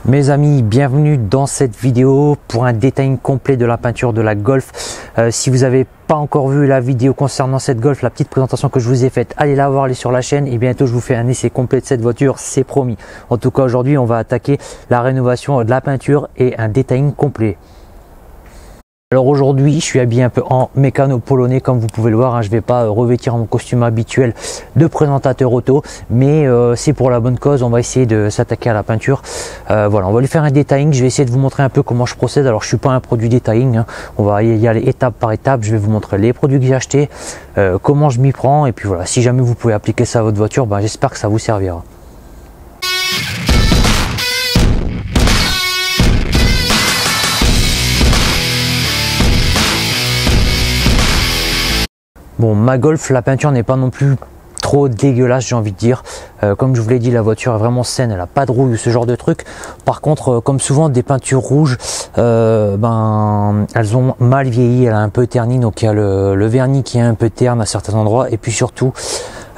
Mes amis, bienvenue dans cette vidéo pour un détail complet de la peinture de la Golf. Si vous n'avez pas encore vu la vidéo concernant cette Golf, la petite présentation que je vous ai faite, allez la voir, elle est sur la chaîne et bientôt je vous fais un essai complet de cette voiture, c'est promis. En tout cas aujourd'hui on va attaquer la rénovation de la peinture et un détail complet. Alors aujourd'hui, je suis habillé un peu en mécano polonais comme vous pouvez le voir, hein. Je ne vais pas revêtir mon costume habituel de présentateur auto, mais c'est pour la bonne cause, on va essayer de s'attaquer à la peinture. Voilà, on va lui faire un detailing, je vais essayer de vous montrer un peu comment je procède. Alors je suis pas un produit detailing, hein. On va y aller étape par étape, je vais vous montrer les produits que j'ai achetés, comment je m'y prends, et puis voilà, si jamais vous pouvez appliquer ça à votre voiture, ben, j'espère que ça vous servira. Bon, ma Golf, la peinture n'est pas non plus trop dégueulasse, j'ai envie de dire. Comme je vous l'ai dit, la voiture est vraiment saine, elle n'a pas de rouille ou ce genre de truc. Par contre, comme souvent des peintures rouges, elles ont mal vieilli, elle a un peu terni, donc il y a le vernis qui est un peu terne à certains endroits. Et puis surtout,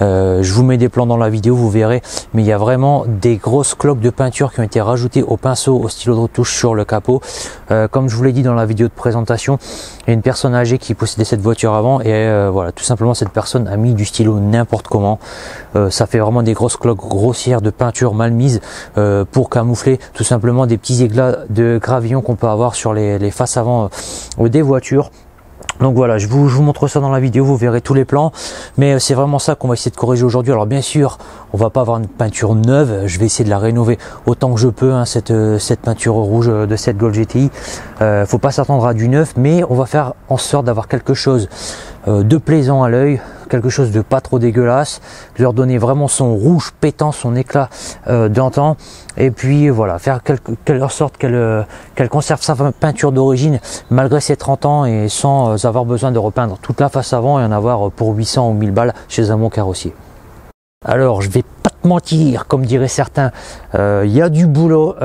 je vous mets des plans dans la vidéo, vous verrez, mais il y a vraiment des grosses cloques de peinture qui ont été rajoutées au pinceau, au stylo de retouche sur le capot. Comme je vous l'ai dit dans la vidéo de présentation, il y a une personne âgée qui possédait cette voiture avant et voilà, tout simplement cette personne a mis du stylo n'importe comment. Ça fait vraiment des grosses cloques grossières de peinture mal mise pour camoufler tout simplement des petits éclats de gravillon qu'on peut avoir sur les faces avant des voitures. Donc voilà, je vous montre ça dans la vidéo, vous verrez tous les plans, mais c'est vraiment ça qu'on va essayer de corriger aujourd'hui. Alors bien sûr, on va pas avoir une peinture neuve, je vais essayer de la rénover autant que je peux, hein, cette peinture rouge de cette Golf GTI. Faut pas s'attendre à du neuf, mais on va faire en sorte d'avoir quelque chose de plaisant à l'œil, quelque chose de pas trop dégueulasse, de leur donner vraiment son rouge pétant, son éclat d'antan, et puis voilà, faire en sorte qu'elle conserve sa peinture d'origine malgré ses 30 ans et sans avoir besoin de repeindre toute la face avant et en avoir pour 800 ou 1000 balles chez un bon carrossier. Alors je vais pas te mentir, comme diraient certains, il y a du boulot,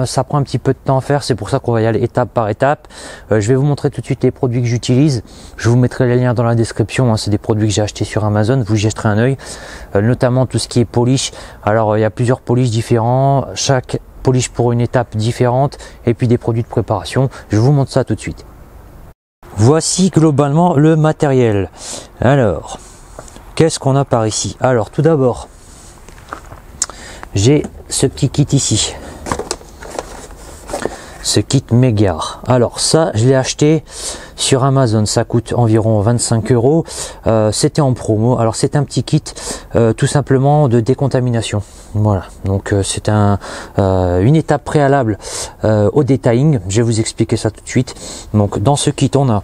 ça prend un petit peu de temps à faire, c'est pour ça qu'on va y aller étape par étape. Je vais vous montrer tout de suite les produits que j'utilise, je vous mettrai les liens dans la description, hein, c'est des produits que j'ai achetés sur Amazon, vous jetterez un œil, notamment tout ce qui est polish. Alors il y a plusieurs polish différents, chaque polish pour une étape différente, et puis des produits de préparation, je vous montre ça tout de suite. Voici globalement le matériel. Alors, qu'est-ce qu'on a par ici? Alors tout d'abord, j'ai ce petit kit ici, ce kit Megare. Alors ça, je l'ai acheté sur Amazon, ça coûte environ 25 €. C'était en promo. Alors c'est un petit kit tout simplement de décontamination. Voilà, donc c'est une étape préalable au detailing. Je vais vous expliquer ça tout de suite. Donc dans ce kit, on a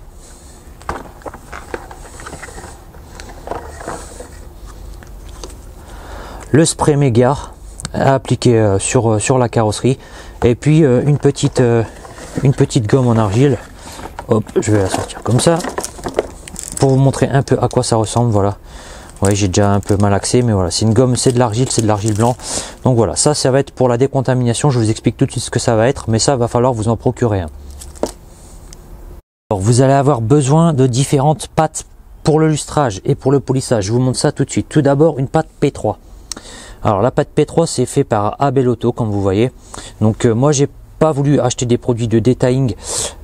le spray Megare à appliquer sur la carrosserie, et puis une petite gomme en argile. Hop, je vais la sortir comme ça pour vous montrer un peu à quoi ça ressemble. Voilà, ouais, j'ai déjà un peu malaxé, mais voilà, c'est une gomme, c'est de l'argile blanc. Donc voilà, ça va être pour la décontamination. Je vous explique tout de suite ce que ça va être, mais ça va falloir vous en procurer un. Alors, vous allez avoir besoin de différentes pâtes pour le lustrage et pour le polissage. Je vous montre ça tout de suite. Tout d'abord, une pâte P3. Alors la pâte P3, c'est fait par Abel-Auto, comme vous voyez. Donc moi j'ai pas voulu acheter des produits de detailing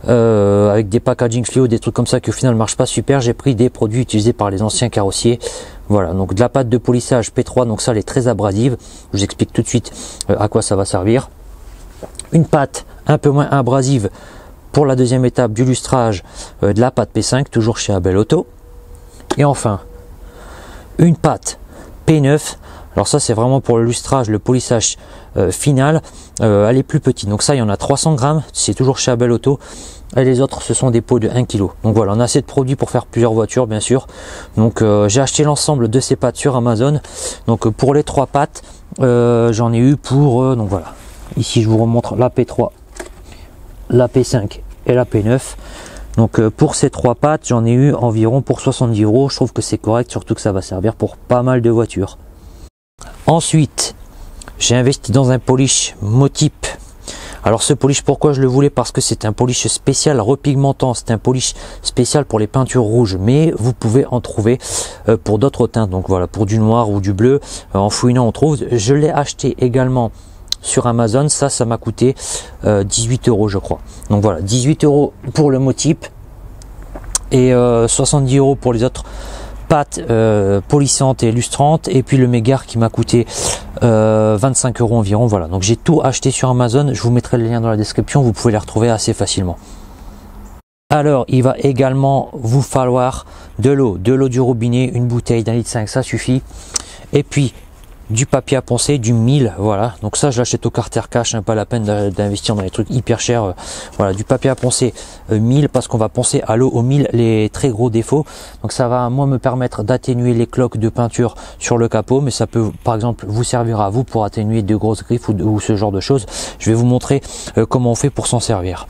avec des packaging fluo, des trucs comme ça qui au final ne marchent pas super. J'ai pris des produits utilisés par les anciens carrossiers. Voilà, donc de la pâte de polissage P3, donc ça elle est très abrasive. Je vous explique tout de suite à quoi ça va servir. Une pâte un peu moins abrasive pour la deuxième étape du lustrage, de la pâte P5, toujours chez Abel-Auto. Et enfin, une pâte P9. Alors ça c'est vraiment pour le lustrage, le polissage final, elle est plus petite. Donc ça il y en a 300 grammes, c'est toujours chez Abel-Auto. Et les autres ce sont des pots de 1 kg. Donc voilà, on a assez de produits pour faire plusieurs voitures bien sûr. Donc j'ai acheté l'ensemble de ces pâtes sur Amazon. Donc pour les 3 pâtes, j'en ai eu pour, donc voilà. Ici je vous remontre la P3, la P5 et la P9. Donc pour ces 3 pâtes, j'en ai eu environ pour 70 €. Je trouve que c'est correct, surtout que ça va servir pour pas mal de voitures. Ensuite, j'ai investi dans un polish Motype. Alors ce polish, pourquoi je le voulais? Parce que c'est un polish spécial repigmentant, c'est un polish spécial pour les peintures rouges, mais vous pouvez en trouver pour d'autres teintes. Donc voilà, pour du noir ou du bleu, en fouinant on trouve. Je l'ai acheté également sur Amazon. Ça m'a coûté 18 € je crois. Donc voilà, 18 € pour le Motype et 70 € pour les autres pâtes polissantes et lustrantes, et puis le Megare qui m'a coûté 25 € environ. Voilà, donc j'ai tout acheté sur Amazon. Je vous mettrai le lien dans la description, vous pouvez les retrouver assez facilement. Alors il va également vous falloir de l'eau du robinet, une bouteille d'1,5 litre, ça suffit, et puis du papier à poncer, du 1000, voilà. Donc ça je l'achète au Carter Cash, hein, pas la peine d'investir dans les trucs hyper chers. Voilà, du papier à poncer 1000, parce qu'on va poncer à l'eau au 1000 les très gros défauts. Donc ça va moi me permettre d'atténuer les cloques de peinture sur le capot, mais ça peut par exemple vous servir à vous pour atténuer de grosses griffes ou ce genre de choses. Je vais vous montrer comment on fait pour s'en servir.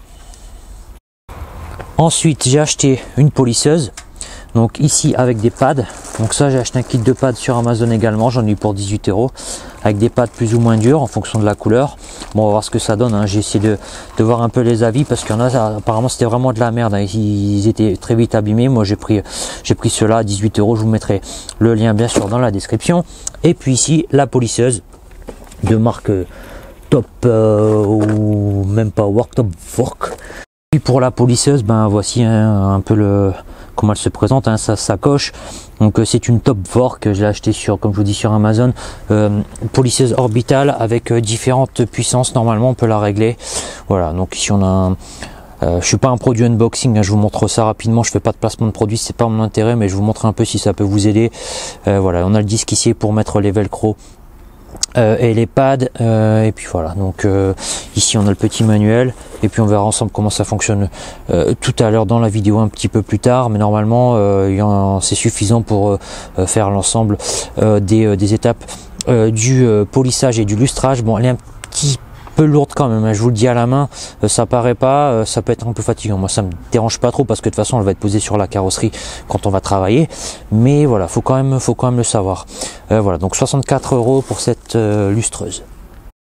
Ensuite j'ai acheté une polisseuse, donc ici avec des pads. Donc ça j'ai acheté un kit de pads sur Amazon également, j'en ai eu pour 18 € avec des pads plus ou moins durs en fonction de la couleur. Bon, on va voir ce que ça donne, hein. J'ai essayé de voir un peu les avis, parce qu'il y en a, apparemment c'était vraiment de la merde, hein. Ils étaient très vite abîmés. Moi j'ai pris ceux-là à 18 €, je vous mettrai le lien bien sûr dans la description. Et puis ici la polisseuse de marque Top ou même pas Work, Top Work. Puis pour la polisseuse, ben voici un peu comment elle se présente, hein, sa sacoche. Donc c'est une Top Work, je l'ai acheté sur, comme je vous dis, sur Amazon, polisseuse orbitale avec différentes puissances. Normalement on peut la régler. Voilà, donc ici on a je suis pas un produit unboxing, hein, je vous montre ça rapidement, je fais pas de placement de produit, c'est pas mon intérêt, mais je vous montre un peu si ça peut vous aider. Voilà, on a le disque ici pour mettre les velcro et les pads, et puis voilà. Donc ici on a le petit manuel, et puis on verra ensemble comment ça fonctionne tout à l'heure dans la vidéo, un petit peu plus tard, mais normalement c'est suffisant pour faire l'ensemble des étapes du polissage et du lustrage. Bon, elle est un petit peu lourde quand même, hein, je vous le dis à la main, ça paraît pas, ça peut être un peu fatigant. Moi ça me dérange pas trop, parce que de toute façon elle va être posée sur la carrosserie quand on va travailler, mais voilà, faut quand même le savoir. Voilà, donc 64 € pour cette lustreuse.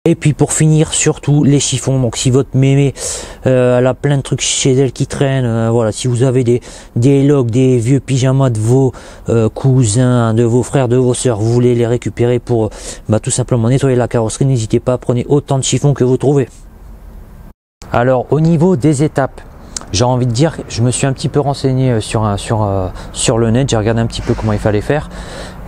Et puis pour finir, surtout les chiffons. Donc si votre mémé elle a plein de trucs chez elle qui traînent, voilà, si vous avez des logs, des vieux pyjamas de vos cousins, de vos frères, de vos sœurs, vous voulez les récupérer pour tout simplement nettoyer la carrosserie, n'hésitez pas, prenez autant de chiffons que vous trouvez. Alors au niveau des étapes, j'ai envie de dire, je me suis un petit peu renseigné sur le net, j'ai regardé un petit peu comment il fallait faire.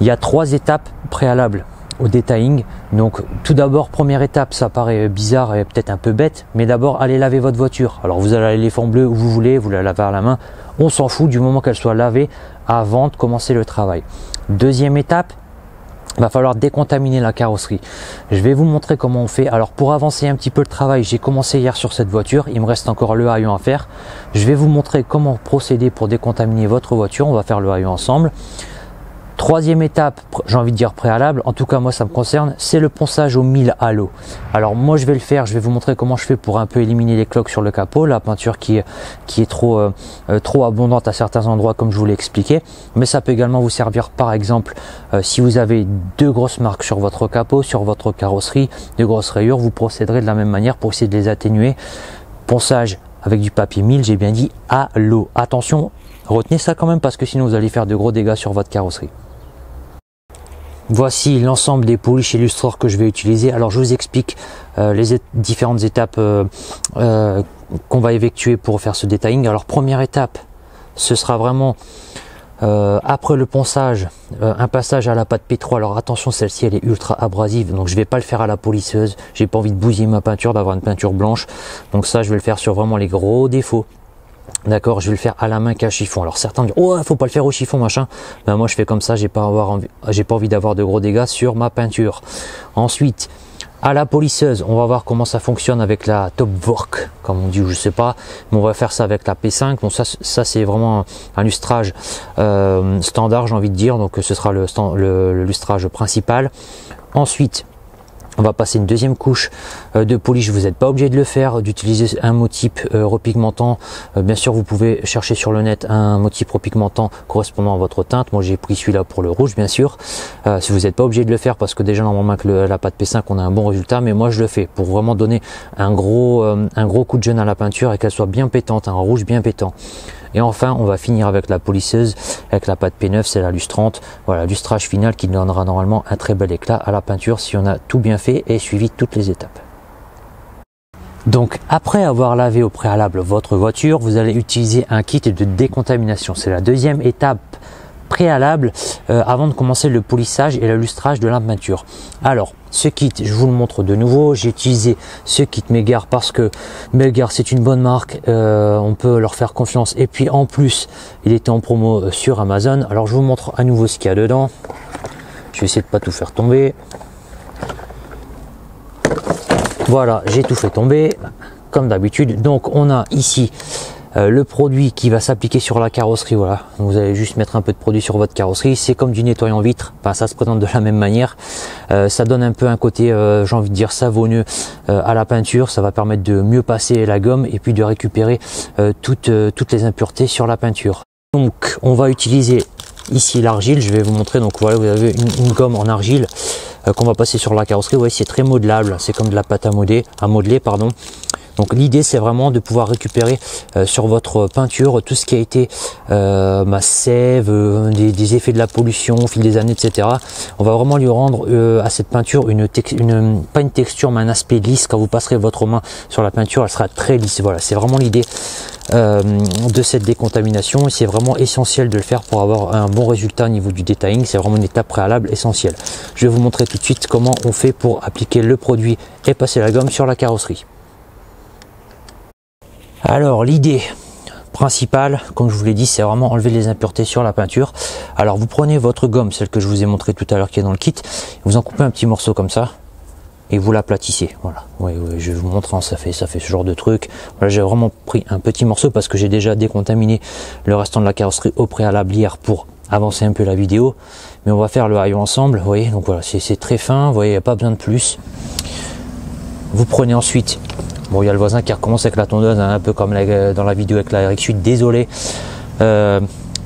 Il y a 3 étapes préalables au detailing. Donc tout d'abord, première étape, ça paraît bizarre et peut-être un peu bête, mais d'abord allez laver votre voiture. Alors vous allez les fonds bleus où vous voulez, vous la lavez à la main, on s'en fout du moment qu'elle soit lavée avant de commencer le travail. Deuxième étape, il va falloir décontaminer la carrosserie. Je vais vous montrer comment on fait. Alors pour avancer un petit peu le travail, j'ai commencé hier sur cette voiture, il me reste encore le haillon à faire. Je vais vous montrer comment procéder pour décontaminer votre voiture, on va faire le haillon ensemble. Troisième étape, j'ai envie de dire préalable, en tout cas moi ça me concerne, c'est le ponçage au 1000 à l'eau. Alors moi je vais le faire, je vais vous montrer comment je fais pour un peu éliminer les cloques sur le capot, la peinture qui est trop abondante à certains endroits comme je vous l'ai expliqué. Mais ça peut également vous servir par exemple si vous avez 2 grosses marques sur votre capot, sur votre carrosserie, 2 grosses rayures, vous procéderez de la même manière pour essayer de les atténuer. Ponçage avec du papier 1000, j'ai bien dit à l'eau. Attention, retenez ça quand même, parce que sinon vous allez faire de gros dégâts sur votre carrosserie. Voici l'ensemble des polish illustrateurs que je vais utiliser. Alors je vous explique les différentes étapes qu'on va effectuer pour faire ce detailing. Alors première étape, ce sera vraiment après le ponçage, un passage à la pâte P3. Alors attention, celle-ci elle est ultra abrasive, donc je vais pas le faire à la polisseuse. J'ai pas envie de bousiller ma peinture, d'avoir une peinture blanche. Donc ça je vais le faire sur vraiment les gros défauts. D'accord, je vais le faire à la main qu'à chiffon. Alors certains disent oh faut pas le faire au chiffon machin. Ben moi je fais comme ça, j'ai pas envie d'avoir de gros dégâts sur ma peinture. Ensuite à la polisseuse, on va voir comment ça fonctionne avec la Top Work, comme on dit, ou je sais pas, mais on va faire ça avec la P5. Bon ça c'est vraiment un lustrage standard, j'ai envie de dire, donc ce sera le lustrage principal. Ensuite on va passer une deuxième couche de polish. Vous n'êtes pas obligé de le faire, d'utiliser un Motype repigmentant. Bien sûr, vous pouvez chercher sur le net un Motype repigmentant correspondant à votre teinte. Moi, j'ai pris celui-là pour le rouge, bien sûr. Si vous n'êtes pas obligé de le faire, parce que déjà normalement avec la pâte P5, on a un bon résultat, mais moi je le fais pour vraiment donner un gros coup de jeune à la peinture et qu'elle soit bien pétante, un rouge bien pétant. Et enfin, on va finir avec la polisseuse, avec la pâte P9, c'est la lustrante. Voilà, lustrage final qui donnera normalement un très bel éclat à la peinture si on a tout bien fait et suivi toutes les étapes. Donc après avoir lavé au préalable votre voiture, vous allez utiliser un kit de décontamination. C'est la deuxième étape préalable avant de commencer le polissage et le lustrage de la peinture. Alors ce kit, je vous le montre de nouveau. J'ai utilisé ce kit Melgar parce que Melgar c'est une bonne marque, on peut leur faire confiance, et puis en plus il était en promo sur Amazon. Alors je vous montre à nouveau ce qu'il y a dedans. Je vais essayer de pas tout faire tomber. Voilà, j'ai tout fait tomber comme d'habitude. Donc on a ici le produit qui va s'appliquer sur la carrosserie. Voilà, vous allez juste mettre un peu de produit sur votre carrosserie. C'est comme du nettoyant vitre, enfin, ça se présente de la même manière. Ça donne un peu un côté, j'ai envie de dire, savonneux à la peinture. Ça va permettre de mieux passer la gomme et puis de récupérer toutes les impuretés sur la peinture. Donc on va utiliser ici l'argile. Je vais vous montrer. Donc voilà, vous avez une gomme en argile qu'on va passer sur la carrosserie. Ouais, c'est très modelable, c'est comme de la pâte à modeler, pardon. Donc l'idée c'est vraiment de pouvoir récupérer sur votre peinture tout ce qui a été sève, des effets de la pollution au fil des années, etc. On va vraiment lui rendre à cette peinture pas une texture mais un aspect lisse. Quand vous passerez votre main sur la peinture, elle sera très lisse. Voilà, c'est vraiment l'idée de cette décontamination, et c'est vraiment essentiel de le faire pour avoir un bon résultat au niveau du detailing. C'est vraiment une étape préalable essentielle. Je vais vous montrer tout de suite comment on fait pour appliquer le produit et passer la gomme sur la carrosserie. Alors l'idée principale, comme je vous l'ai dit, c'est vraiment enlever les impuretés sur la peinture. Alors vous prenez votre gomme, celle que je vous ai montré tout à l'heure qui est dans le kit, vous en coupez un petit morceau comme ça et vous l'aplatissez. Voilà, ouais, je vais vous montrer, ça fait ce genre de truc. Voilà, j'ai vraiment pris un petit morceau parce que j'ai déjà décontaminé le restant de la carrosserie au préalable hier pour avancer un peu la vidéo. Mais on va faire le haillon ensemble, vous voyez, donc voilà, c'est très fin, vous voyez, il n'y a pas besoin de plus. Vous prenez ensuite, bon, il y a le voisin qui recommence avec la tondeuse, hein, un peu comme dans la vidéo avec la RX8, désolé.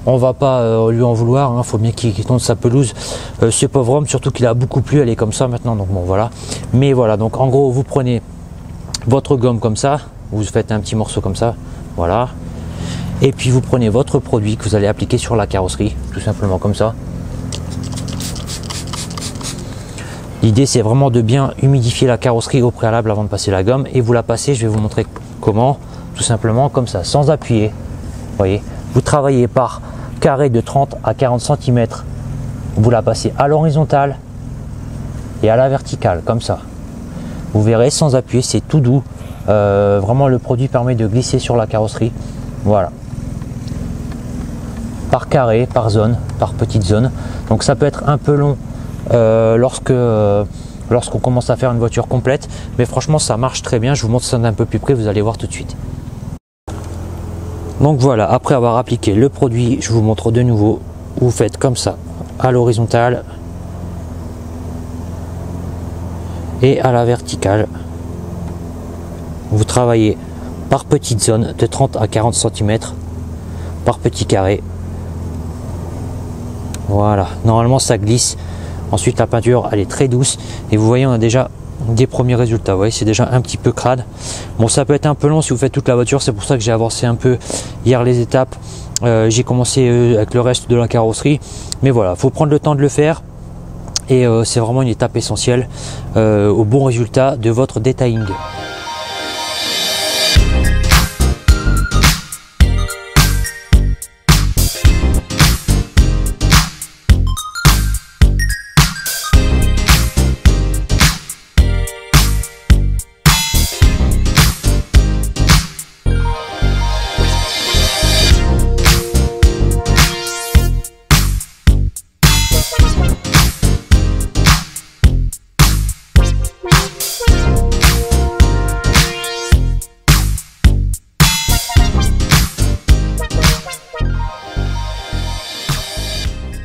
On va pas lui en vouloir, hein, faut bien qu'il tonde sa pelouse. Ce pauvre homme, surtout qu'il a beaucoup plu, elle est comme ça maintenant, donc bon voilà. Mais voilà, donc en gros, vous prenez votre gomme comme ça, vous faites un petit morceau comme ça, voilà. Et puis vous prenez votre produit que vous allez appliquer sur la carrosserie, tout simplement comme ça. L'idée c'est vraiment de bien humidifier la carrosserie au préalable avant de passer la gomme, et vous la passez, je vais vous montrer comment, tout simplement comme ça, sans appuyer. Vous voyez, vous travaillez par carré de 30 à 40 cm, vous la passez à l'horizontale et à la verticale, comme ça. Vous verrez, sans appuyer, c'est tout doux. Vraiment le produit permet de glisser sur la carrosserie. Voilà. Par carré, par zone, par petite zone. Donc ça peut être un peu long lorsqu'on commence à faire une voiture complète, mais franchement ça marche très bien. Je vous montre ça d'un peu plus près, vous allez voir tout de suite. Donc voilà, après avoir appliqué le produit, je vous montre de nouveau. Vous faites comme ça à l'horizontale et à la verticale. Vous travaillez par petites zones de 30 à 40 cm, par petits carrés. Voilà, normalement ça glisse. Ensuite la peinture elle est très douce et vous voyez on a déjà des premiers résultats. Vous voyez, c'est déjà un petit peu crade. Bon, ça peut être un peu long si vous faites toute la voiture, c'est pour ça que j'ai avancé un peu hier les étapes. J'ai commencé avec le reste de la carrosserie, mais voilà, faut prendre le temps de le faire, et c'est vraiment une étape essentielle au bon résultat de votre detailing.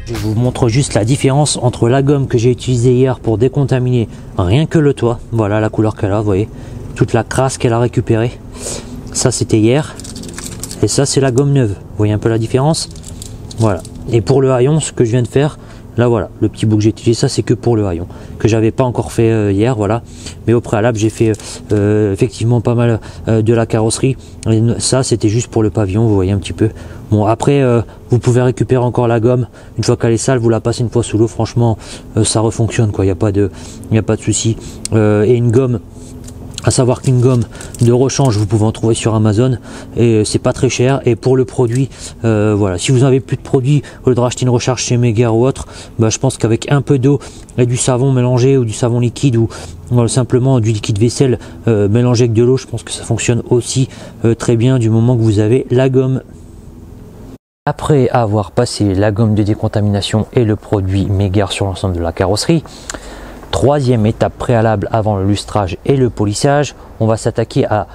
Je vous montre juste la différence entre la gomme que j'ai utilisée hier pour décontaminer rien que le toit. Voilà la couleur qu'elle a, vous voyez, toute la crasse qu'elle a récupérée. Ça c'était hier, et ça c'est la gomme neuve. Vous voyez un peu la différence? Voilà. Et pour le haillon, ce que je viens de faire, là voilà, le petit bout que j'ai utilisé, ça c'est que pour le haillon, que j'avais pas encore fait hier, voilà. Mais au préalable, j'ai fait effectivement pas mal de la carrosserie. Et ça c'était juste pour le pavillon, vous voyez un petit peu. Bon, après, vous pouvez récupérer encore la gomme. Une fois qu'elle est sale, vous la passez une fois sous l'eau. Franchement, ça refonctionne, quoi. Il n'y a pas de souci. Et une gomme À savoir qu'une gomme de rechange, vous pouvez en trouver sur Amazon et c'est pas très cher. Et pour le produit, voilà, si vous avez plus de produits, au lieu de racheter une recharge chez Mega ou autre, bah, je pense qu'avec un peu d'eau et du savon mélangé ou du savon liquide ou simplement du liquide vaisselle mélangé avec de l'eau, je pense que ça fonctionne aussi très bien du moment que vous avez la gomme. Après avoir passé la gomme de décontamination et le produit Mega sur l'ensemble de la carrosserie, troisième étape préalable avant le lustrage et le polissage, on va s'attaquer à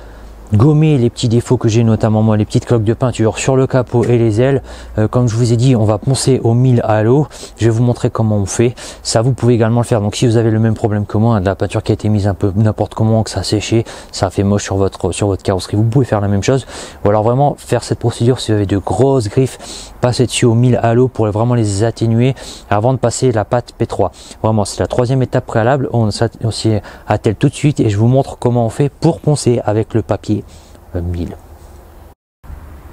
gommer les petits défauts que j'ai, notamment moi les petites cloques de peinture sur le capot et les ailes. Comme je vous ai dit, on va poncer au 1000 à l'eau. Je vais vous montrer comment on fait. Ça, vous pouvez également le faire. Donc si vous avez le même problème que moi, de la peinture qui a été mise un peu n'importe comment, que ça a séché, ça a fait moche sur votre carrosserie, vous pouvez faire la même chose. Ou alors vraiment faire cette procédure si vous avez de grosses griffes, passer dessus au 1000 à l'eau pour vraiment les atténuer avant de passer la pâte P3. Vraiment, c'est la troisième étape préalable. On s'y attelle tout de suite et je vous montre comment on fait pour poncer avec le papier 1000.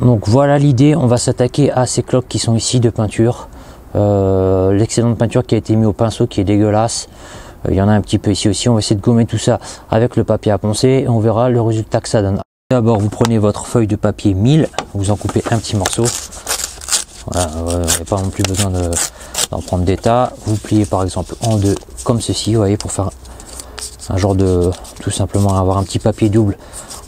Donc voilà l'idée, on va s'attaquer à ces cloques qui sont ici de peinture. L'excédent de peinture qui a été mis au pinceau qui est dégueulasse. Il y en a un petit peu ici aussi. On va essayer de gommer tout ça avec le papier à poncer et on verra le résultat que ça donne. D'abord, vous prenez votre feuille de papier 1000, vous en coupez un petit morceau. Voilà, vous n'avez pas non plus besoin d'en prendre des tas. Vous pliez par exemple en deux comme ceci, vous voyez, pour faire un genre de, tout simplement avoir un petit papier double.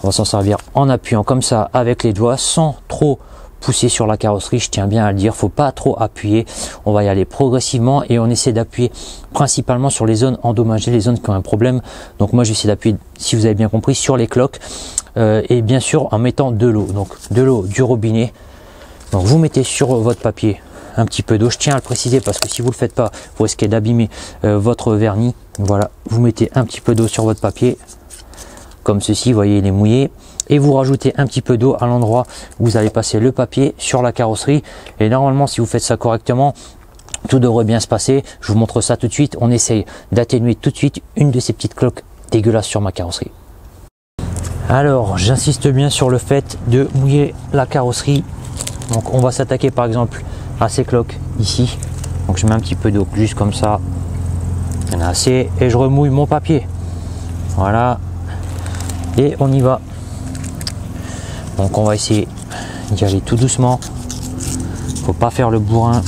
On va s'en servir en appuyant comme ça avec les doigts sans trop pousser sur la carrosserie. Je tiens bien à le dire, faut pas trop appuyer. On va y aller progressivement et on essaie d'appuyer principalement sur les zones endommagées, les zones qui ont un problème. Donc moi j'essaie d'appuyer, si vous avez bien compris, sur les cloques et bien sûr en mettant de l'eau. Donc de l'eau du robinet. Donc vous mettez sur votre papier un petit peu d'eau. Je tiens à le préciser parce que si vous le faites pas, vous risquez d'abîmer votre vernis. Voilà, vous mettez un petit peu d'eau sur votre papier comme ceci, vous voyez, il est mouillé, et vous rajoutez un petit peu d'eau à l'endroit où vous allez passer le papier sur la carrosserie. Et normalement, si vous faites ça correctement, tout devrait bien se passer. Je vous montre ça tout de suite. On essaye d'atténuer tout de suite une de ces petites cloques dégueulasses sur ma carrosserie. Alors j'insiste bien sur le fait de mouiller la carrosserie. Donc on va s'attaquer par exemple à ces cloques ici. Donc je mets un petit peu d'eau juste comme ça, il y en a assez, et je remouille mon papier. Voilà, et on y va. Donc on va essayer d'y aller tout doucement, faut pas faire le bourrin.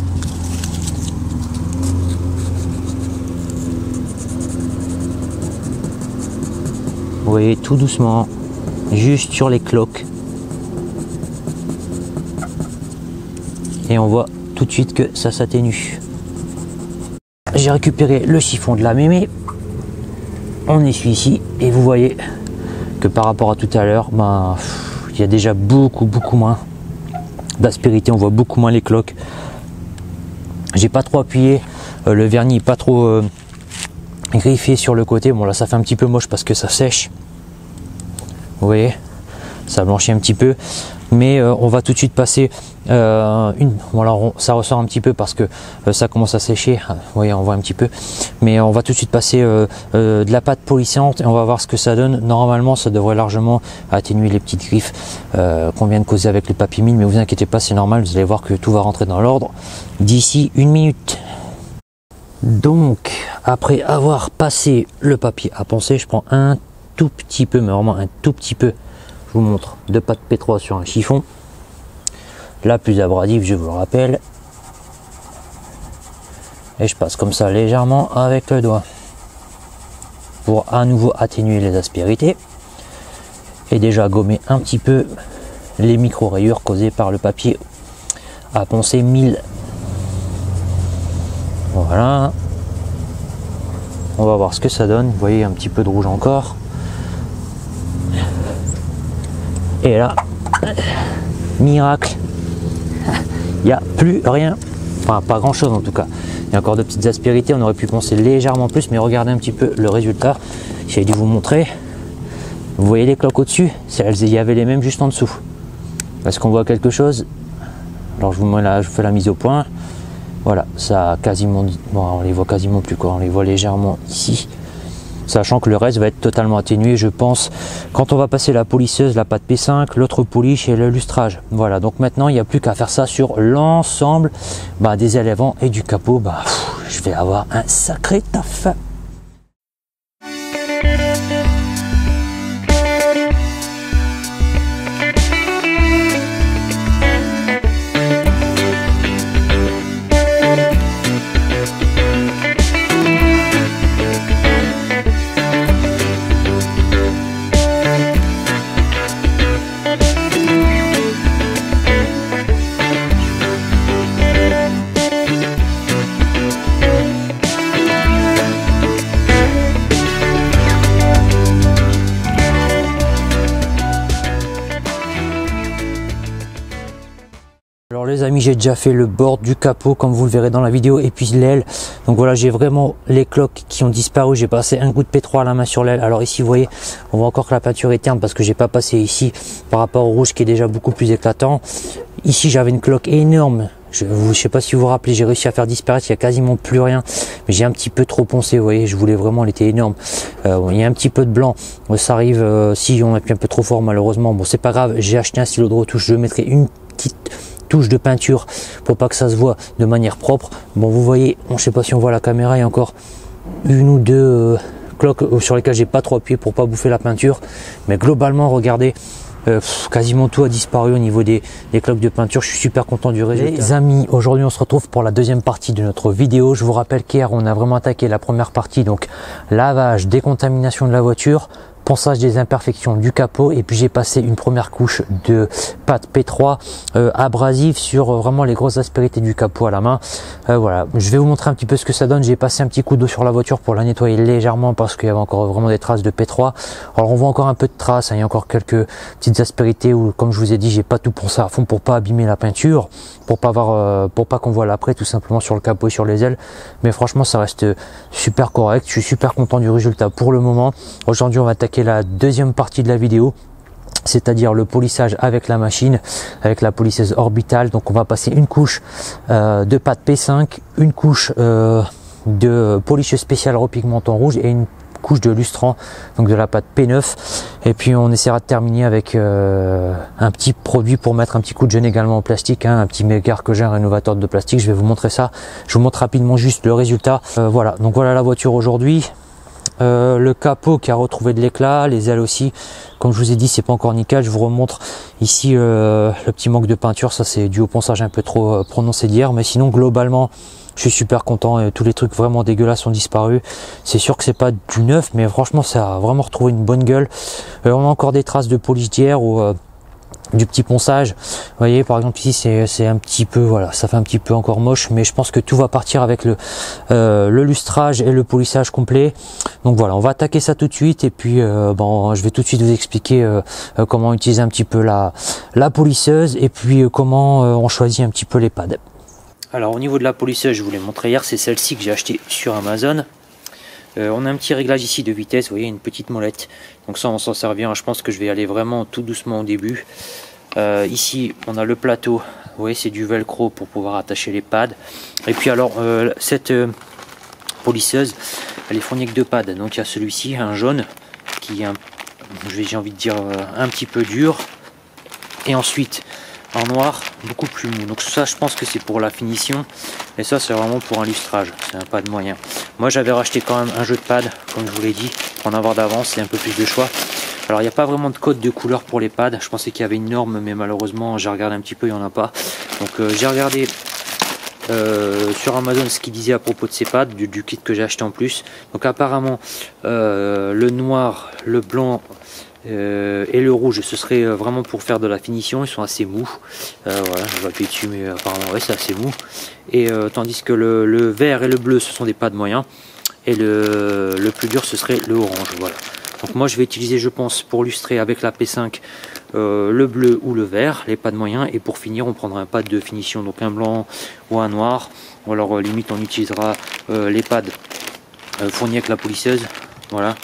Vous voyez, tout doucement, juste sur les cloques. Et on voit tout de suite que ça s'atténue. J'ai récupéré le chiffon de la mémé. On essuie ici et vous voyez que par rapport à tout à l'heure, ben, il y a déjà beaucoup moins d'aspérité. On voit beaucoup moins les cloques. J'ai pas trop appuyé, le vernis pas trop griffé sur le côté. Bon là ça fait un petit peu moche parce que ça sèche. Vous voyez, ça blanchit un petit peu. Mais on va tout de suite passer alors ça ressort un petit peu parce que ça commence à sécher. Vous voyez, on voit un petit peu, mais on va tout de suite passer de la pâte polissante et on va voir ce que ça donne. Normalement ça devrait largement atténuer les petites griffes qu'on vient de causer avec le papier 1000, mais vous inquiétez pas, c'est normal, vous allez voir que tout va rentrer dans l'ordre d'ici 1 minute. Donc après avoir passé le papier à poncer, je prends un tout petit peu, mais vraiment un tout petit peu, je vous montre, de pâte P3 sur un chiffon, la plus abrasive, je vous le rappelle, et je passe comme ça légèrement avec le doigt pour à nouveau atténuer les aspérités et déjà gommer un petit peu les micro rayures causées par le papier à poncer 1000. Voilà, on va voir ce que ça donne. Vous voyez, un petit peu de rouge encore. Et là, miracle, il n'y a plus rien, enfin pas grand chose en tout cas. Il y a encore de petites aspérités, on aurait pu poncer légèrement plus, mais regardez un petit peu le résultat. J'ai dû vous montrer. Vous voyez les cloques au-dessus, il y avait les mêmes juste en dessous. Est-ce qu'on voit quelque chose? Alors je vous mets là, je fais la mise au point. Voilà, ça a quasiment, bon, on les voit quasiment plus quoi, on les voit légèrement ici. Sachant que le reste va être totalement atténué, je pense, quand on va passer la polisseuse, la pâte P5, l'autre polish et le lustrage. Voilà, donc maintenant il n'y a plus qu'à faire ça sur l'ensemble des ailes avant et du capot. Je vais avoir un sacré taf. les amis, j'ai déjà fait le bord du capot comme vous le verrez dans la vidéo et puis l'aile. Donc voilà, j'ai vraiment les cloques qui ont disparu. J'ai passé un coup de P3 à la main sur l'aile. Alors ici vous voyez, on voit encore que la peinture est terne parce que j'ai pas passé ici par rapport au rouge qui est déjà beaucoup plus éclatant. Ici j'avais une cloque énorme. Je sais pas si vous vous rappelez, j'ai réussi à faire disparaître, il y a quasiment plus rien, mais j'ai un petit peu trop poncé, vous voyez, je voulais vraiment, elle était énorme. Il y a un petit peu de blanc, ça arrive si on appuie un peu trop fort malheureusement, bon c'est pas grave, j'ai acheté un stylo de retouche, je mettrai une petite touche de peinture pour pas que ça se voit de manière propre. Bon vous voyez, je sais pas si on voit la caméra, il y a encore une ou deux cloques sur lesquelles j'ai pas trop appuyé pour pas bouffer la peinture, mais globalement regardez, quasiment tout a disparu au niveau des cloques de peinture. Je suis super content du résultat. Les amis, aujourd'hui on se retrouve pour la deuxième partie de notre vidéo. Je vous rappelle qu'hier on a vraiment attaqué la première partie, donc lavage, décontamination de la voiture, ponçage des imperfections du capot, et puis j'ai passé une première couche de pâte P3 abrasive sur vraiment les grosses aspérités du capot à la main. Voilà, je vais vous montrer un petit peu ce que ça donne. J'ai passé un petit coup d'eau sur la voiture pour la nettoyer légèrement parce qu'il y avait encore vraiment des traces de P3. Alors on voit encore un peu de traces, hein, il y a encore quelques petites aspérités où, comme je vous ai dit, j'ai pas tout poncé à fond pour pas abîmer la peinture, pour pas qu'on voit l'après tout simplement sur le capot et sur les ailes. Mais franchement ça reste super correct, je suis super content du résultat pour le moment. Aujourd'hui on va attaquer la deuxième partie de la vidéo, c'est-à-dire le polissage avec la machine, avec la polisseuse orbitale. Donc on va passer une couche de pâte P5, une couche de polisseuse spéciale repigmentant rouge et une couche de lustrant, donc de la pâte P9, et puis on essaiera de terminer avec un petit produit pour mettre un petit coup de gêne également en plastique, hein, un petit Mégare que j'ai, un rénovateur de plastique. Je vais vous montrer ça, je vous montre rapidement juste le résultat. Voilà, donc voilà la voiture aujourd'hui. Le capot qui a retrouvé de l'éclat, les ailes aussi, comme je vous ai dit c'est pas encore nickel. Je vous remontre ici le petit manque de peinture, ça c'est dû au ponçage un peu trop prononcé d'hier, mais sinon globalement je suis super content et tous les trucs vraiment dégueulasses ont disparu. C'est sûr que c'est pas du neuf, mais franchement ça a vraiment retrouvé une bonne gueule. On a encore des traces de polish d'hier ou du petit ponçage, vous voyez par exemple ici c'est un petit peu, voilà, ça fait un petit peu encore moche, mais je pense que tout va partir avec le lustrage et le polissage complet. Donc voilà, on va attaquer ça tout de suite, et puis bon, je vais tout de suite vous expliquer comment utiliser un petit peu la polisseuse, et puis comment on choisit un petit peu les pads. Alors au niveau de la polisseuse, je vous l'ai montré hier, c'est celle-ci que j'ai acheté sur Amazon. On a un petit réglage ici de vitesse, vous voyez, une petite molette, donc ça on s'en servir. Je pense que je vais aller vraiment tout doucement au début. Ici on a le plateau, vous voyez, c'est du velcro pour pouvoir attacher les pads. Et puis alors cette polisseuse, elle est fournie avec deux pads, donc il y a celui-ci, un jaune, qui est j'ai envie de dire un petit peu dur, et ensuite en noir beaucoup plus mou. Donc ça je pense que c'est pour la finition, et ça c'est vraiment pour un lustrage, c'est un pad moyen. Moi j'avais racheté quand même un jeu de pads, comme je vous l'ai dit, pour en avoir d'avance et un peu plus de choix. Alors il n'y a pas vraiment de code de couleur pour les pads, je pensais qu'il y avait une norme, mais malheureusement j'ai regardé un petit peu, il n'y en a pas. Donc j'ai regardé sur Amazon ce qu'il disait à propos de ces pads, du kit que j'ai acheté en plus. Donc apparemment le noir, le blanc et le rouge, ce serait vraiment pour faire de la finition. Ils sont assez mous, voilà, je vais appuyer dessus, mais apparemment ouais, c'est assez mou. Et tandis que le vert et le bleu, ce sont des pads moyens, et le plus dur ce serait le orange. Voilà, donc moi je vais utiliser, je pense, pour lustrer avec la P5 le bleu ou le vert, les pads moyens, et pour finir on prendra un pad de finition, donc un blanc ou un noir, ou alors limite on utilisera les pads fournis avec la polisseuse. Voilà,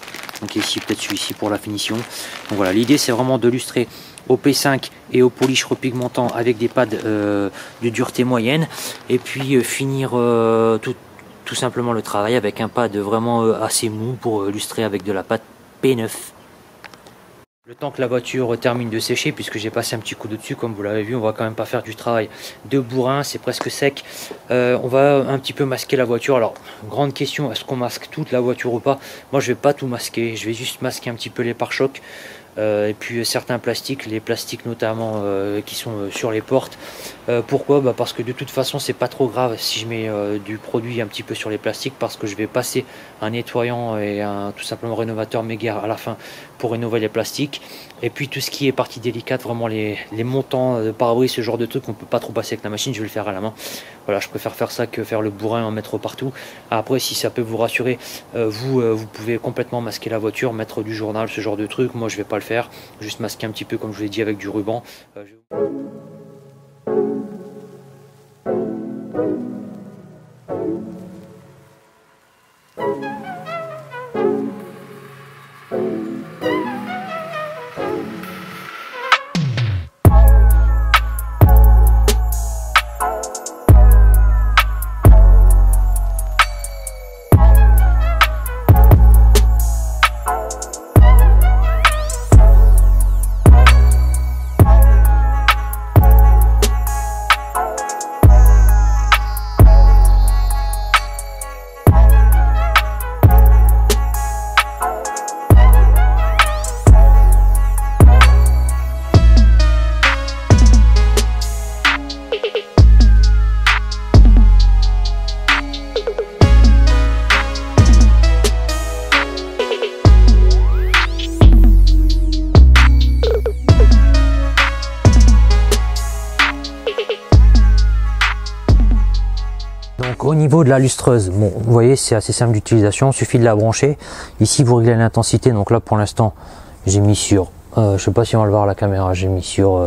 donc ici peut-être celui-ci pour la finition. Donc voilà, l'idée c'est vraiment de lustrer au P5 et au polish repigmentant avec des pads de dureté moyenne, et puis finir tout simplement le travail avec un pad vraiment assez mou pour lustrer avec de la pâte P9. Le temps que la voiture termine de sécher, puisque j'ai passé un petit coup de dessus, comme vous l'avez vu, on va quand même pas faire du travail de bourrin, c'est presque sec. On va un petit peu masquer la voiture. Alors, grande question, est-ce qu'on masque toute la voiture ou pas? Moi, je vais pas tout masquer, je vais juste masquer un petit peu les pare-chocs. Et puis certains plastiques, les plastiques notamment qui sont sur les portes. Pourquoi? Parce que de toute façon c'est pas trop grave si je mets du produit un petit peu sur les plastiques, parce que je vais passer un nettoyant et tout simplement rénovateur Mégare à la fin pour rénover les plastiques. Et puis tout ce qui est partie délicate, vraiment les montants de pare-brise, ce genre de trucs, on peut pas trop passer avec la machine, je vais le faire à la main. Voilà, je préfère faire ça que faire le bourrin, en mettre partout. Après, si ça peut vous rassurer, vous pouvez complètement masquer la voiture, mettre du journal, ce genre de trucs. Moi je vais pas le faire, juste masquer un petit peu comme je vous l'ai dit avec du ruban. Donc au niveau de la lustreuse, bon, vous voyez, c'est assez simple d'utilisation, il suffit de la brancher. Ici vous réglez l'intensité, donc là pour l'instant j'ai mis sur, je sais pas si on va le voir à la caméra, j'ai mis sur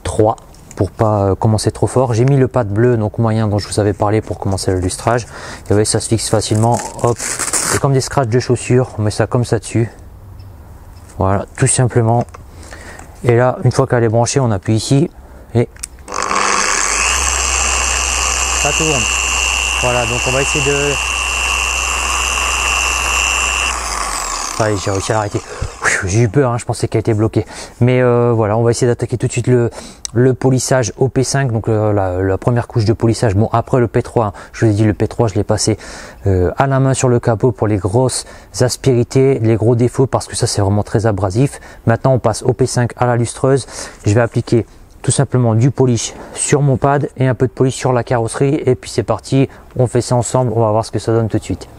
3 pour pas commencer trop fort. J'ai mis le pad bleu, donc moyen, dont je vous avais parlé pour commencer le lustrage. Et vous voyez, ça se fixe facilement, hop, c'est comme des scratchs de chaussures, on met ça comme ça dessus. Voilà, tout simplement. Et là, une fois qu'elle est branchée, on appuie ici et ça tourne. Voilà, donc on va essayer de... Allez, j'ai réussi à l'arrêter. J'ai eu peur, hein, je pensais qu'elle était bloquée. Mais voilà, on va essayer d'attaquer tout de suite le polissage au P5, donc la première couche de polissage. Bon, après le P3, hein, je vous ai dit, le P3, je l'ai passé à la main sur le capot pour les grosses aspérités, les gros défauts, parce que ça, c'est vraiment très abrasif. Maintenant, on passe au P5 à la lustreuse. Je vais appliquer tout simplement du polish sur mon pad et un peu de polish sur la carrosserie. Et puis c'est parti, on fait ça ensemble, on va voir ce que ça donne tout de suite.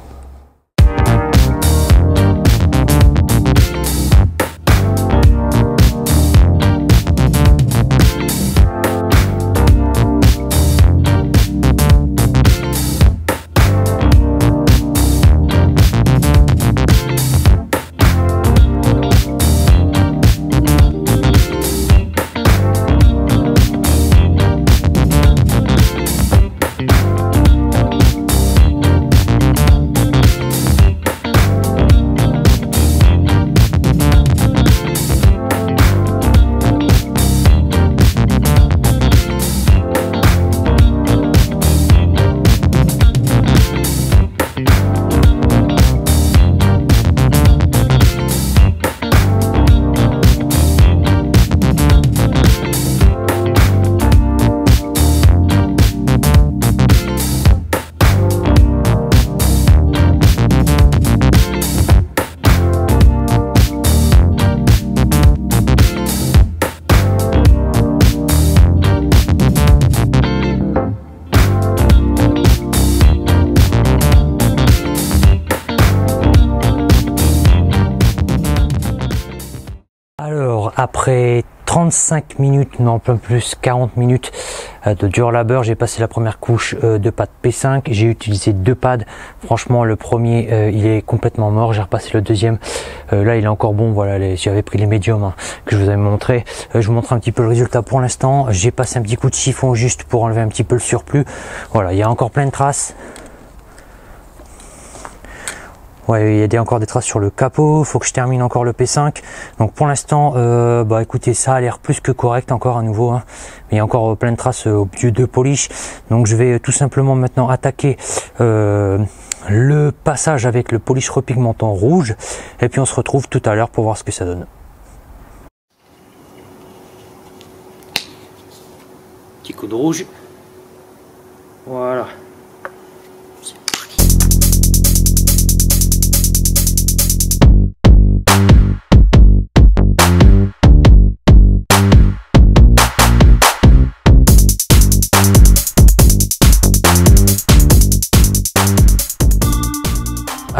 Alors après 35 minutes, non pas plus, 40 minutes de dur labeur, j'ai passé la première couche de pad P5, j'ai utilisé 2 pads. Franchement, le premier il est complètement mort, j'ai repassé le deuxième, là il est encore bon. Voilà, j'avais pris les médiums, hein, que je vous avais montré. Je vous montre un petit peu le résultat pour l'instant. J'ai passé un petit coup de chiffon juste pour enlever un petit peu le surplus. Voilà, il y a encore plein de traces. Ouais, il y a encore des traces sur le capot, faut que je termine encore le P5. Donc pour l'instant, bah écoutez, ça a l'air plus que correct encore à nouveau, hein. Mais il y a encore plein de traces au lieu de polish. Donc je vais tout simplement maintenant attaquer le passage avec le polish repigmentant rouge. Et puis on se retrouve tout à l'heure pour voir ce que ça donne. Petit coup de rouge. Voilà.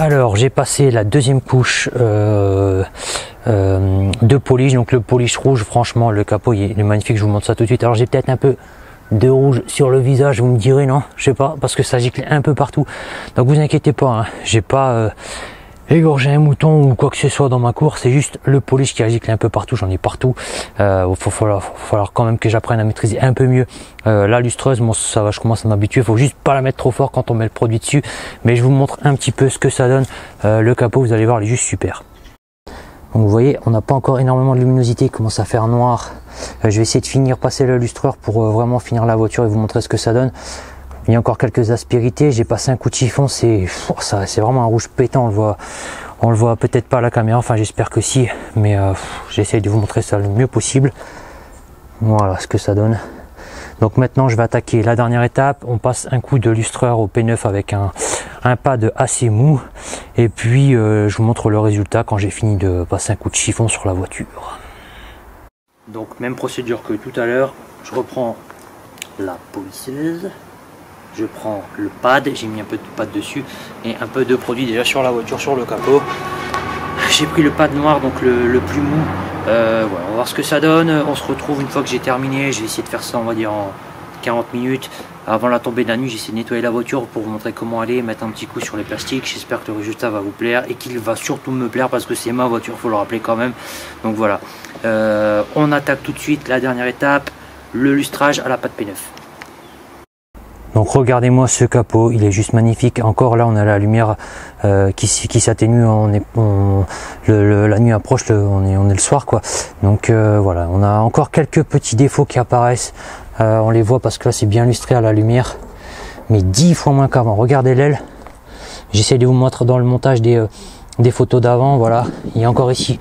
Alors j'ai passé la deuxième couche de polish, donc le polish rouge. Franchement le capot il est magnifique, je vous montre ça tout de suite. Alors j'ai peut-être un peu de rouge sur le visage, vous me direz, non, je sais pas, parce que ça gicle un peu partout. Donc vous inquiétez pas, hein, j'ai pas égorger un mouton ou quoi que ce soit dans ma cour, c'est juste le polish qui gicle un peu partout, j'en ai partout. Il faut falloir quand même que j'apprenne à maîtriser un peu mieux la lustreuse. Moi ça va, je commence à m'habituer, il faut juste pas la mettre trop fort quand on met le produit dessus, mais je vous montre un petit peu ce que ça donne. Le capot, vous allez voir, il est juste super. Donc vous voyez, on n'a pas encore énormément de luminosité, il commence à faire noir. Je vais essayer de finir passer le lustreur pour vraiment finir la voiture et vous montrer ce que ça donne. Il y a encore quelques aspérités, j'ai passé un coup de chiffon, c'est vraiment un rouge pétant, on le voit peut-être pas à la caméra, enfin j'espère que si, mais j'essaye de vous montrer ça le mieux possible. Voilà ce que ça donne. Donc maintenant je vais attaquer la dernière étape, on passe un coup de lustreur au P9 avec un pad assez mou, et puis je vous montre le résultat quand j'ai fini de passer un coup de chiffon sur la voiture. Donc même procédure que tout à l'heure, je reprends la polisseuse. Je prends le pad, j'ai mis un peu de pad dessus et un peu de produit déjà sur la voiture, sur le capot. J'ai pris le pad noir, donc le plus mou. Voilà, on va voir ce que ça donne. On se retrouve une fois que j'ai terminé. Je vais essayer de faire ça, on va dire, en 40 minutes. Avant la tombée de la nuit, j'essaie de nettoyer la voiture pour vous montrer comment aller, mettre un petit coup sur les plastiques. J'espère que le résultat va vous plaire et qu'il va surtout me plaire parce que c'est ma voiture, il faut le rappeler quand même. Donc voilà, on attaque tout de suite la dernière étape, le lustrage à la pâte P9. Donc regardez-moi ce capot, il est juste magnifique. Encore là on a la lumière qui s'atténue, la nuit approche, on est le soir quoi. Donc voilà, on a encore quelques petits défauts qui apparaissent. On les voit parce que là c'est bien lustré à la lumière, mais 10 fois moins qu'avant. Regardez l'aile, j'essaie de vous montrer dans le montage des photos d'avant. Voilà, il y a encore ici.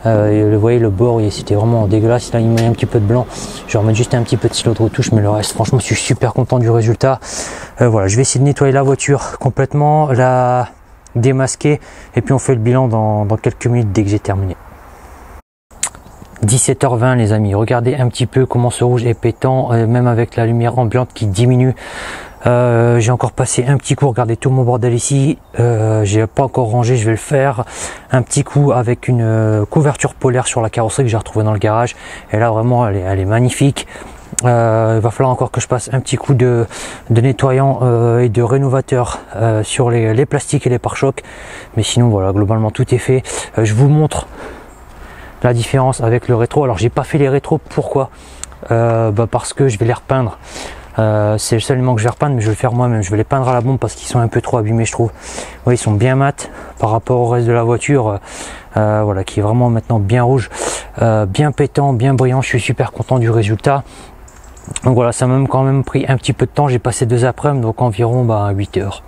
Vous voyez le bord, c'était vraiment dégueulasse. Là il met un petit peu de blanc, je vais remettre juste un petit peu de stylo de retouche, mais le reste franchement je suis super content du résultat. Voilà, je vais essayer de nettoyer la voiture complètement, la démasquer, et puis on fait le bilan dans quelques minutes dès que j'ai terminé. 17h20 les amis, regardez un petit peu comment ce rouge est pétant, même avec la lumière ambiante qui diminue. J'ai encore passé un petit coup, regardez tout mon bordel ici, j'ai pas encore rangé, je vais le faire. Un petit coup avec une couverture polaire sur la carrosserie que j'ai retrouvée dans le garage, et là vraiment elle est magnifique. Il va falloir encore que je passe un petit coup de nettoyant et de rénovateur sur les plastiques et les pare-chocs, mais sinon voilà, globalement tout est fait. Je vous montre la différence avec le rétro. Alors j'ai pas fait les rétros, pourquoi? Parce que je vais les repeindre. C'est le seul élément que je vais repeindre, mais je vais le faire moi-même. Je vais les peindre à la bombe parce qu'ils sont un peu trop abîmés, je trouve. Oui, ils sont bien mat par rapport au reste de la voiture, voilà, qui est vraiment maintenant bien rouge, bien pétant, bien brillant. Je suis super content du résultat. Donc voilà, ça m'a quand même pris un petit peu de temps. J'ai passé 2 après-midi, donc environ 8 heures.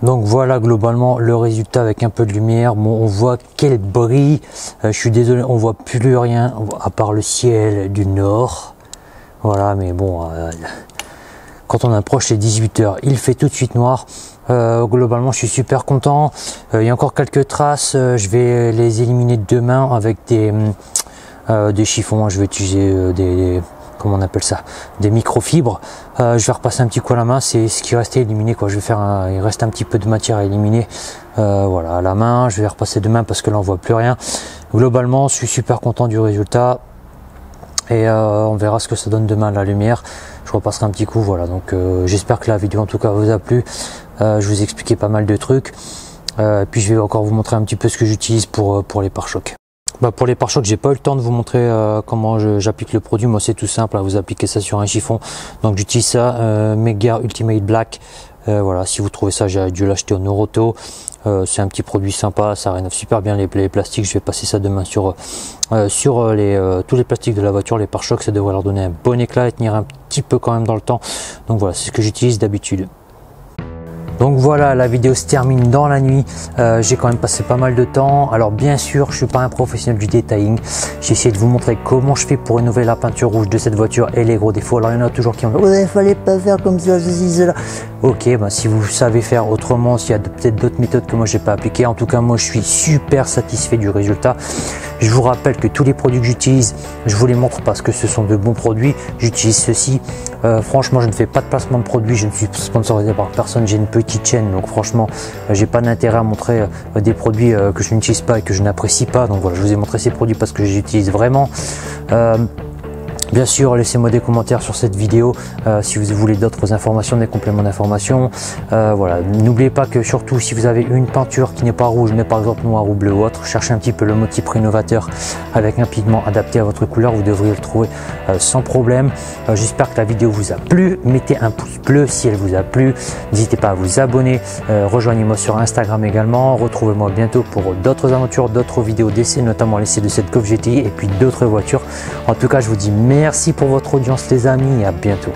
Donc voilà globalement le résultat avec un peu de lumière. Bon, on voit quel brille. Je suis désolé, on voit plus rien à part le ciel du nord. Voilà, mais bon, quand on approche les 18 h, il fait tout de suite noir. Globalement, je suis super content. Il y a encore quelques traces. Je vais les éliminer demain avec des chiffons. Je vais utiliser comment on appelle ça, des microfibres. Je vais repasser un petit coup à la main. C'est ce qui restait éliminé, quoi. Je vais faire il reste un petit peu de matière à éliminer. Voilà, à la main. Je vais repasser demain parce que là on voit plus rien. Globalement, je suis super content du résultat. Et on verra ce que ça donne demain à la lumière. Je repasserai un petit coup, voilà. Donc j'espère que la vidéo en tout cas vous a plu. Je vous ai expliqué pas mal de trucs. Puis je vais encore vous montrer un petit peu ce que j'utilise pour les pare-chocs. Pour les pare-chocs, j'ai pas eu le temps de vous montrer comment j'applique le produit. Moi c'est tout simple, vous appliquez ça sur un chiffon. Donc j'utilise ça, Megar Ultimate Black. Voilà, si vous trouvez ça, j'ai dû l'acheter au Noroto. C'est un petit produit sympa, ça rénove super bien les plastiques. Je vais passer ça demain sur tous les plastiques de la voiture, les pare-chocs. Ça devrait leur donner un bon éclat et tenir un petit peu quand même dans le temps. Donc voilà, c'est ce que j'utilise d'habitude. Donc voilà, la vidéo se termine dans la nuit. J'ai quand même passé pas mal de temps. Alors bien sûr, je suis pas un professionnel du detailing. J'ai essayé de vous montrer comment je fais pour rénover la peinture rouge de cette voiture et les gros défauts. Alors il y en a toujours qui vont dire ouais, fallait pas faire comme ça, ceci, cela. Ok, si vous savez faire autrement, s'il y a peut-être d'autres méthodes que moi j'ai pas appliquées. En tout cas, moi je suis super satisfait du résultat. Je vous rappelle que tous les produits que j'utilise, je vous les montre parce que ce sont de bons produits. J'utilise ceci. Franchement, je ne fais pas de placement de produits. Je ne suis sponsorisé par personne. J'ai une petite chaîne, donc franchement, j'ai pas d'intérêt à montrer des produits que je n'utilise pas et que je n'apprécie pas. Donc voilà, je vous ai montré ces produits parce que j'utilise vraiment. Bien sûr, laissez-moi des commentaires sur cette vidéo si vous voulez d'autres informations, des compléments d'information. Voilà, n'oubliez pas que surtout si vous avez une peinture qui n'est pas rouge mais par exemple noir ou bleu ou autre, cherchez un petit peu le mot type rénovateur avec un pigment adapté à votre couleur, vous devriez le trouver sans problème. J'espère que la vidéo vous a plu, mettez un pouce bleu si elle vous a plu, n'hésitez pas à vous abonner, rejoignez-moi sur Instagram également, retrouvez-moi bientôt pour d'autres aventures, d'autres vidéos d'essai, notamment l'essai de cette Golf GTI et puis d'autres voitures. En tout cas, je vous dis merci pour votre audience les amis et à bientôt.